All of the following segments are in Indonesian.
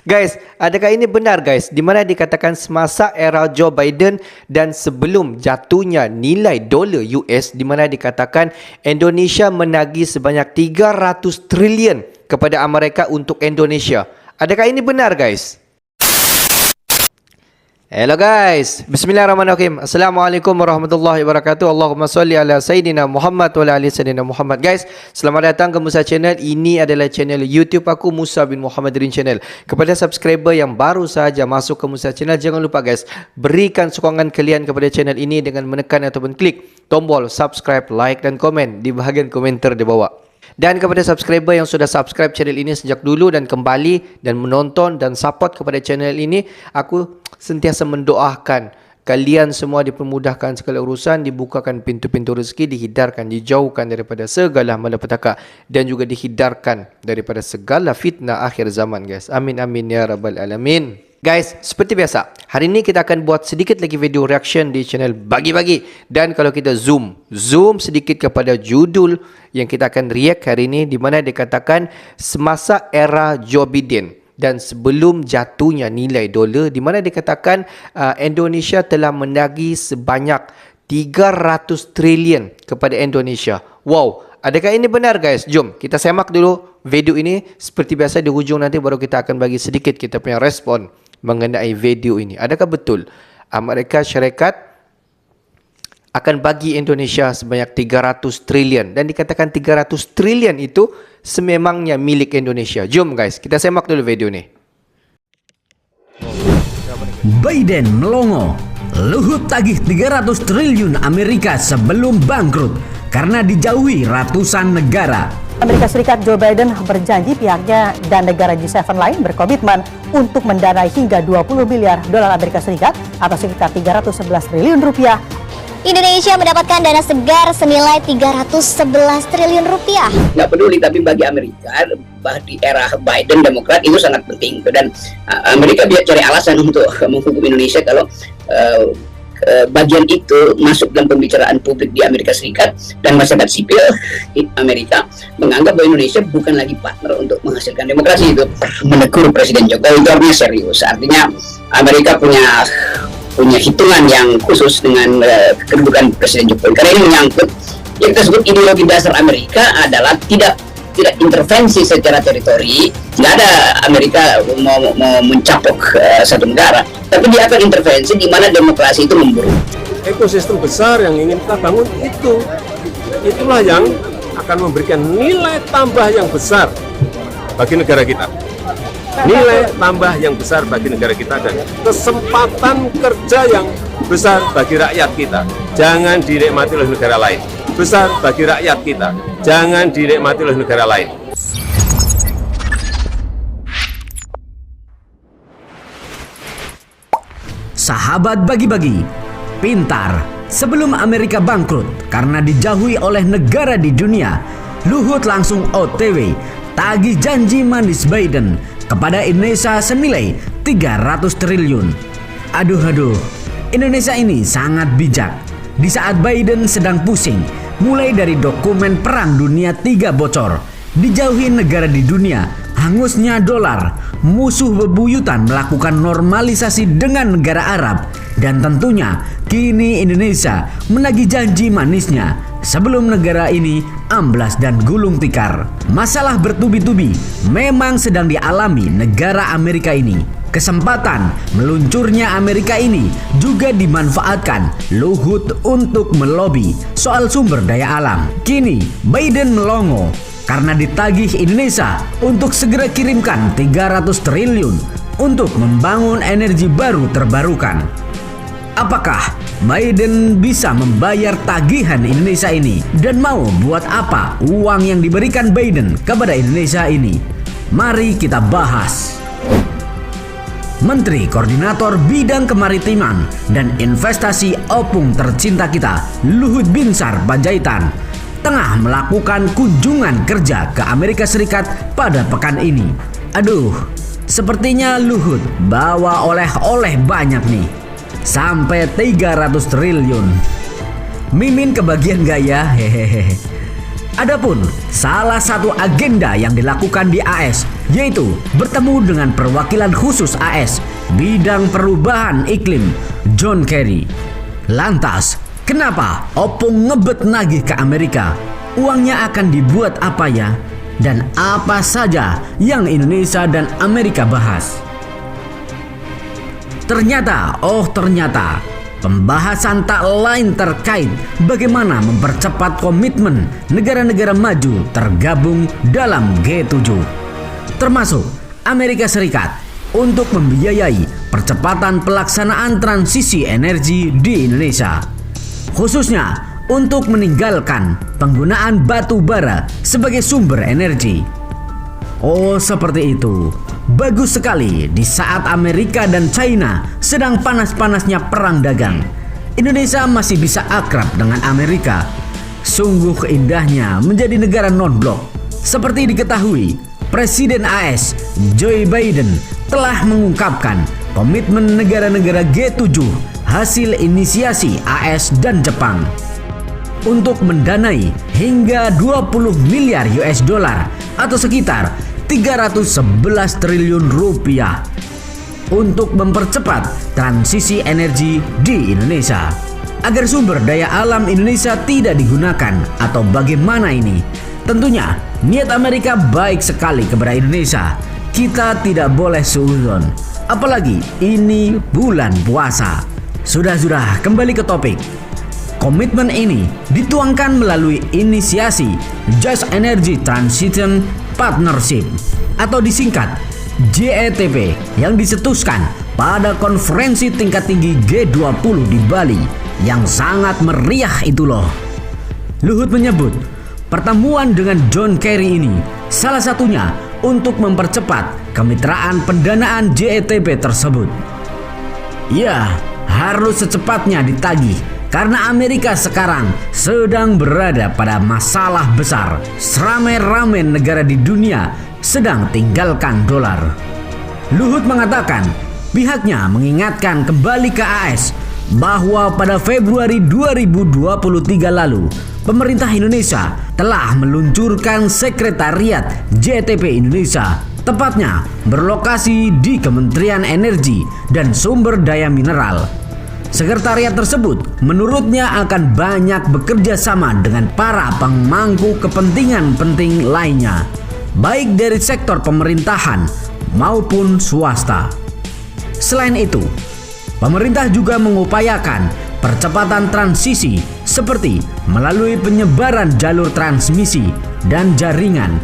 Guys, adakah ini benar guys? Di mana dikatakan semasa era Joe Biden dan sebelum jatuhnya nilai dolar US, di mana dikatakan Indonesia menagih sebanyak 300 triliun kepada Amerika untuk Indonesia. Adakah ini benar guys? Hello guys, bismillahirrahmanirrahim. Assalamualaikum warahmatullahi wabarakatuh. Allahumma salli ala Sayyidina Muhammad wa ala ali Sayyidina Muhammad. Guys, selamat datang ke Musa Channel. Ini adalah channel YouTube aku, Musa bin Muhammad Rin Channel. Kepada subscriber yang baru saja masuk ke Musa Channel, jangan lupa guys, berikan sokongan kalian kepada channel ini dengan menekan ataupun klik tombol subscribe, like dan komen di bahagian komentar di bawah. Dan kepada subscriber yang sudah subscribe channel ini sejak dulu dan kembali dan menonton dan support kepada channel ini, aku sentiasa mendoakan kalian semua dipermudahkan segala urusan, dibukakan pintu-pintu rezeki, dihindarkan, dijauhkan daripada segala malapetaka dan juga dihindarkan daripada segala fitnah akhir zaman guys. Amin amin ya rabbal alamin. Guys, seperti biasa, hari ini kita akan buat sedikit lagi video reaction di channel Bagi-Bagi. Dan kalau kita zoom sedikit kepada judul yang kita akan react hari ini, di mana dikatakan semasa era Joe Biden dan sebelum jatuhnya nilai dolar, di mana dikatakan Indonesia telah menagih sebanyak 300 triliun kepada Indonesia. Wow, adakah ini benar guys? Jom kita semak dulu video ini. Seperti biasa di hujung nanti baru kita akan bagi sedikit kita punya respon mengenai video ini. Adakah betul Amerika Syarikat akan bagi Indonesia sebanyak 300 triliun dan dikatakan 300 triliun itu sememangnya milik Indonesia? Jom guys, kita semak dulu video ini. Biden melongo, Luhut tagih 300 triliun Amerika sebelum bangkrut karena dijauhi ratusan negara. Amerika Serikat Joe Biden berjanji pihaknya dan negara G7 lain berkomitmen untuk mendanai hingga 20 miliar dolar Amerika Serikat atau sekitar 311 triliun rupiah. Indonesia mendapatkan dana segar senilai 311 triliun rupiah. Nggak peduli, tapi bagi Amerika di era Biden Demokrat itu sangat penting. Dan Amerika biar cari alasan untuk menghukum Indonesia kalau bagian itu masuk dalam pembicaraan publik di Amerika Serikat, dan masyarakat sipil di Amerika menganggap bahwa Indonesia bukan lagi partner untuk menghasilkan demokrasi. Itu menegur Presiden Jokowi, itu artinya serius. Artinya Amerika punya hitungan yang khusus dengan kedudukan Presiden Jokowi, karena ini menyangkut yang kita sebut ideologi dasar Amerika adalah tidak intervensi secara teritori. Nggak ada Amerika mau mencapok satu negara, tapi dia akan intervensi di mana demokrasi itu memburuk. Ekosistem besar yang ingin kita bangun itulah yang akan memberikan nilai tambah yang besar bagi negara kita. Nilai tambah yang besar bagi negara kita dan kesempatan kerja yang besar bagi rakyat kita. Jangan dinikmati oleh negara lain. Besar bagi rakyat kita. Jangan dinikmati oleh negara lain. Sahabat Bagi-Bagi, pintar. Sebelum Amerika bangkrut karena dijauhi oleh negara di dunia, Luhut langsung OTW tagih janji manis Biden kepada Indonesia senilai 300 triliun. Aduh, Indonesia ini sangat bijak. Di saat Biden sedang pusing, mulai dari dokumen perang dunia 3 bocor, dijauhi negara di dunia, hangusnya dolar, musuh bebuyutan melakukan normalisasi dengan negara Arab, dan tentunya kini Indonesia menagih janji manisnya sebelum negara ini amblas dan gulung tikar. Masalah bertubi-tubi memang sedang dialami negara Amerika ini. Kesempatan meluncurnya Amerika ini juga dimanfaatkan Luhut untuk melobi soal sumber daya alam. Kini Biden melongo karena ditagih Indonesia untuk segera kirimkan 300 triliun untuk membangun energi baru terbarukan. Apakah Biden bisa membayar tagihan Indonesia ini? Dan mau buat apa uang yang diberikan Biden kepada Indonesia ini? Mari kita bahas. Menteri Koordinator Bidang Kemaritiman dan Investasi opung tercinta kita, Luhut Binsar Panjaitan, tengah melakukan kunjungan kerja ke Amerika Serikat pada pekan ini. Aduh, sepertinya Luhut bawa oleh-oleh banyak nih. Sampai 300 triliun. Mimin kebagian gaya, hehehe. Adapun salah satu agenda yang dilakukan di AS yaitu bertemu dengan perwakilan khusus AS bidang perubahan iklim, John Kerry. Lantas, kenapa Opung ngebet nagih ke Amerika? Uangnya akan dibuat apa ya? Dan apa saja yang Indonesia dan Amerika bahas? Ternyata, pembahasan tak lain terkait bagaimana mempercepat komitmen negara-negara maju tergabung dalam G7, termasuk Amerika Serikat, untuk membiayai percepatan pelaksanaan transisi energi di Indonesia, khususnya untuk meninggalkan penggunaan batu bara sebagai sumber energi. Oh, seperti itu. Bagus sekali di saat Amerika dan China sedang panas-panasnya perang dagang. Indonesia masih bisa akrab dengan Amerika. Sungguh indahnya menjadi negara non-blok. Seperti diketahui, Presiden AS Joe Biden telah mengungkapkan komitmen negara-negara G7 hasil inisiasi AS dan Jepang untuk mendanai hingga 20 miliar US dollar atau sekitar 311 triliun rupiah untuk mempercepat transisi energi di Indonesia. Agar sumber daya alam Indonesia tidak digunakan atau bagaimana ini? Tentunya niat Amerika baik sekali kepada Indonesia. Kita tidak boleh suuzon. Apalagi ini bulan puasa. Sudah, kembali ke topik. Komitmen ini dituangkan melalui inisiasi Just Energy Transition Partnership atau disingkat JETP yang dicetuskan pada konferensi tingkat tinggi G20 di Bali yang sangat meriah itu loh. Luhut menyebut pertemuan dengan John Kerry ini salah satunya untuk mempercepat kemitraan pendanaan JETP tersebut. Ya, harus secepatnya ditagih karena Amerika sekarang sedang berada pada masalah besar. Serame-rame negara di dunia sedang tinggalkan dolar. Luhut mengatakan pihaknya mengingatkan kembali ke AS bahwa pada Februari 2023 lalu pemerintah Indonesia telah meluncurkan sekretariat JETP Indonesia, tepatnya berlokasi di Kementerian Energi dan Sumber Daya Mineral. Sekretariat tersebut menurutnya akan banyak bekerja sama dengan para pemangku kepentingan penting lainnya, baik dari sektor pemerintahan maupun swasta. Selain itu, pemerintah juga mengupayakan percepatan transisi seperti melalui penyebaran jalur transmisi dan jaringan,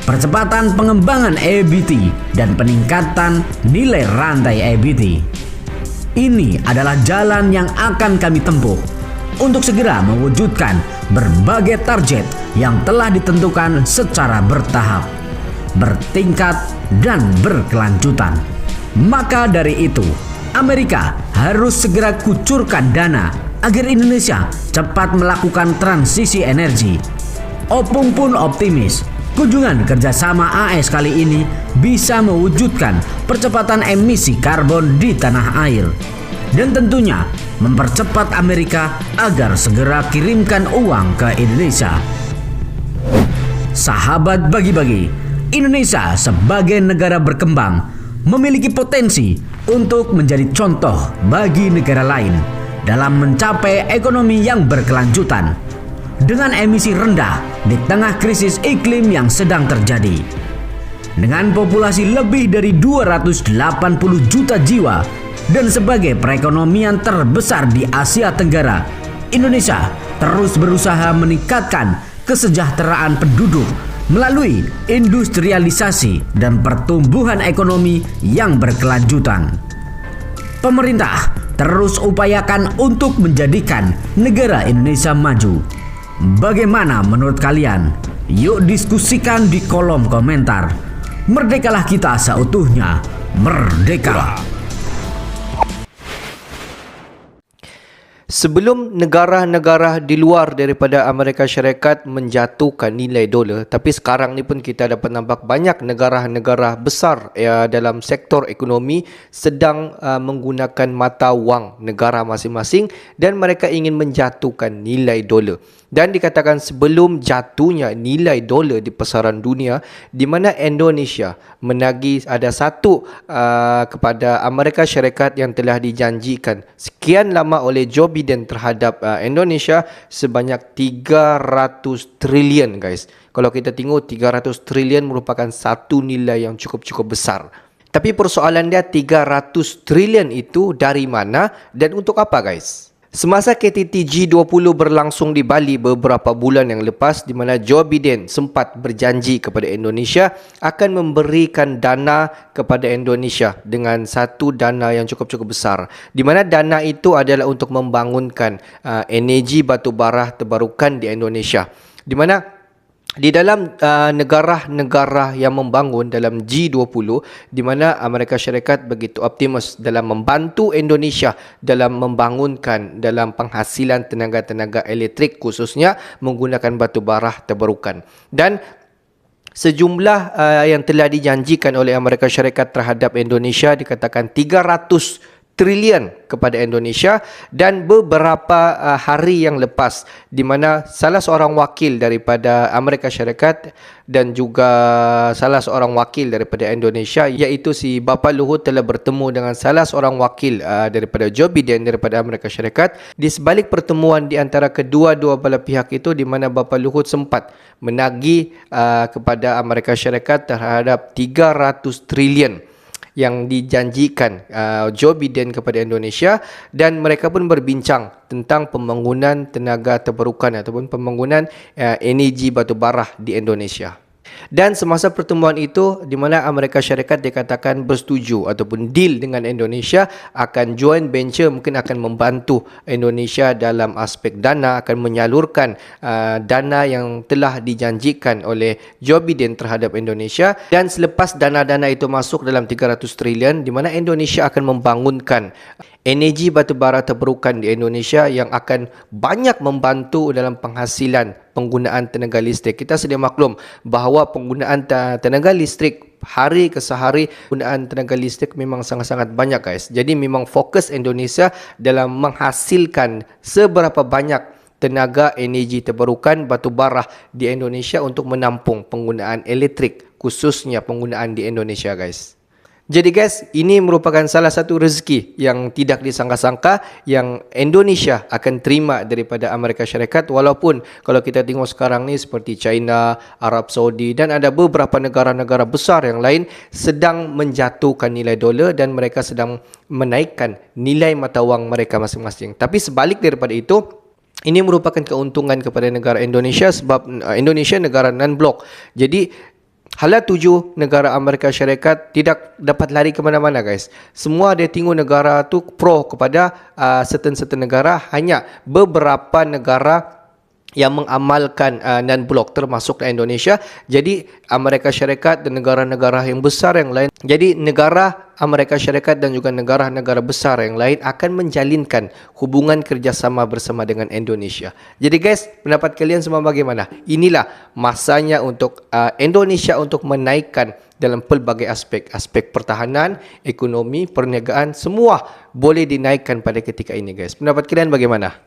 percepatan pengembangan EBT, dan peningkatan nilai rantai EBT. Ini adalah jalan yang akan kami tempuh untuk segera mewujudkan berbagai target yang telah ditentukan secara bertahap, bertingkat, dan berkelanjutan. Maka dari itu, Amerika harus segera kucurkan dana agar Indonesia cepat melakukan transisi energi. Opung pun optimis kunjungan kerjasama AS kali ini bisa mewujudkan percepatan emisi karbon di tanah air dan tentunya mempercepat Amerika agar segera kirimkan uang ke Indonesia. Sahabat bagi-bagi, Indonesia sebagai negara berkembang memiliki potensi untuk menjadi contoh bagi negara lain dalam mencapai ekonomi yang berkelanjutan dengan emisi rendah di tengah krisis iklim yang sedang terjadi. Dengan populasi lebih dari 280 juta jiwa dan sebagai perekonomian terbesar di Asia Tenggara, Indonesia terus berusaha meningkatkan kesejahteraan penduduk melalui industrialisasi dan pertumbuhan ekonomi yang berkelanjutan. Pemerintah terus upayakan untuk menjadikan negara Indonesia maju. Bagaimana menurut kalian? Yuk diskusikan di kolom komentar. Merdekalah kita seutuhnya. Merdeka! Sebelum negara-negara di luar daripada Amerika Syarikat menjatuhkan nilai dolar, tapi sekarang ni pun kita dapat nampak banyak negara-negara besar dalam sektor ekonomi sedang menggunakan mata wang negara masing-masing dan mereka ingin menjatuhkan nilai dolar. Dan dikatakan sebelum jatuhnya nilai dolar di pasaran dunia, di mana Indonesia menagih ada satu kepada Amerika Syarikat yang telah dijanjikan sekian lama oleh Joe Biden terhadap Indonesia sebanyak 300 trilion guys. Kalau kita tengok 300 trilion merupakan satu nilai yang cukup besar. Tapi persoalan dia 300 trilion itu dari mana dan untuk apa guys? Semasa KTT G20 berlangsung di Bali beberapa bulan yang lepas, di mana Joe Biden sempat berjanji kepada Indonesia akan memberikan dana kepada Indonesia dengan satu dana yang cukup besar. Di mana dana itu adalah untuk membangunkan energi batubara terbarukan di Indonesia. Di mana di dalam negara-negara yang membangun dalam G20, di mana Amerika Syarikat begitu optimis dalam membantu Indonesia dalam membangunkan dalam penghasilan tenaga-tenaga elektrik khususnya menggunakan batu bara terbarukan. Dan sejumlah yang telah dijanjikan oleh Amerika Syarikat terhadap Indonesia dikatakan 300 trilion kepada Indonesia. Dan beberapa hari yang lepas di mana salah seorang wakil daripada Amerika Syarikat dan juga salah seorang wakil daripada Indonesia iaitu si Bapa Luhut telah bertemu dengan salah seorang wakil daripada Joe Biden daripada Amerika Syarikat. Di sebalik pertemuan di antara kedua-dua belah pihak itu, di mana Bapa Luhut sempat menagih kepada Amerika Syarikat terhadap 300 trilion yang dijanjikan Joe Biden kepada Indonesia, dan mereka pun berbincang tentang pembangunan tenaga terbarukan ataupun pembangunan energi batubara di Indonesia. Dan semasa pertemuan itu, di mana Amerika Syarikat dikatakan bersetuju ataupun deal dengan Indonesia akan joint venture, mungkin akan membantu Indonesia dalam aspek dana, akan menyalurkan dana yang telah dijanjikan oleh Joe Biden terhadap Indonesia. Dan selepas dana-dana itu masuk dalam 300 trilion, di mana Indonesia akan membangunkan energi batubara terbarukan di Indonesia yang akan banyak membantu dalam penghasilan penggunaan tenaga listrik. Kita sedia maklum bahawa penggunaan tenaga listrik hari ke sehari, penggunaan tenaga listrik memang sangat-sangat banyak guys. Jadi memang fokus Indonesia dalam menghasilkan seberapa banyak tenaga energi terbarukan batubara di Indonesia untuk menampung penggunaan elektrik, khususnya penggunaan di Indonesia guys. Jadi guys, ini merupakan salah satu rezeki yang tidak disangka-sangka yang Indonesia akan terima daripada Amerika Syarikat. Walaupun kalau kita tengok sekarang ni seperti China, Arab Saudi dan ada beberapa negara-negara besar yang lain sedang menjatuhkan nilai dolar dan mereka sedang menaikkan nilai mata wang mereka masing-masing. Tapi sebalik daripada itu, ini merupakan keuntungan kepada negara Indonesia sebab Indonesia negara non-blok. Jadi hala tuju negara Amerika Syarikat tidak dapat lari ke mana-mana guys. Semua dia tengok negara tu pro kepada certain negara, hanya beberapa negara yang mengamalkan non-blok termasuk Indonesia. Jadi Amerika Syarikat dan negara-negara yang besar yang lain, jadi negara Amerika Syarikat dan juga negara-negara besar yang lain akan menjalinkan hubungan kerjasama bersama dengan Indonesia. Jadi guys, pendapat kalian semua bagaimana? Inilah masanya untuk Indonesia untuk menaikkan dalam pelbagai aspek pertahanan, ekonomi, perniagaan, semua boleh dinaikkan pada ketika ini guys. Pendapat kalian bagaimana?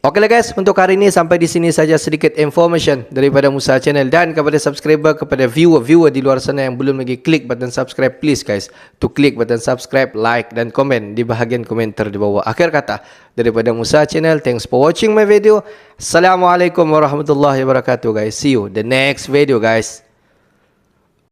Okeylah guys, untuk hari ini sampai di sini saja sedikit information daripada Musa Channel, dan kepada subscriber, kepada viewer di luar sana yang belum lagi klik button subscribe, please guys to klik button subscribe, like dan komen di bahagian komentar di bawah. Akhir kata daripada Musa Channel, thanks for watching my video. Assalamualaikum warahmatullahi wabarakatuh guys. See you the next video guys.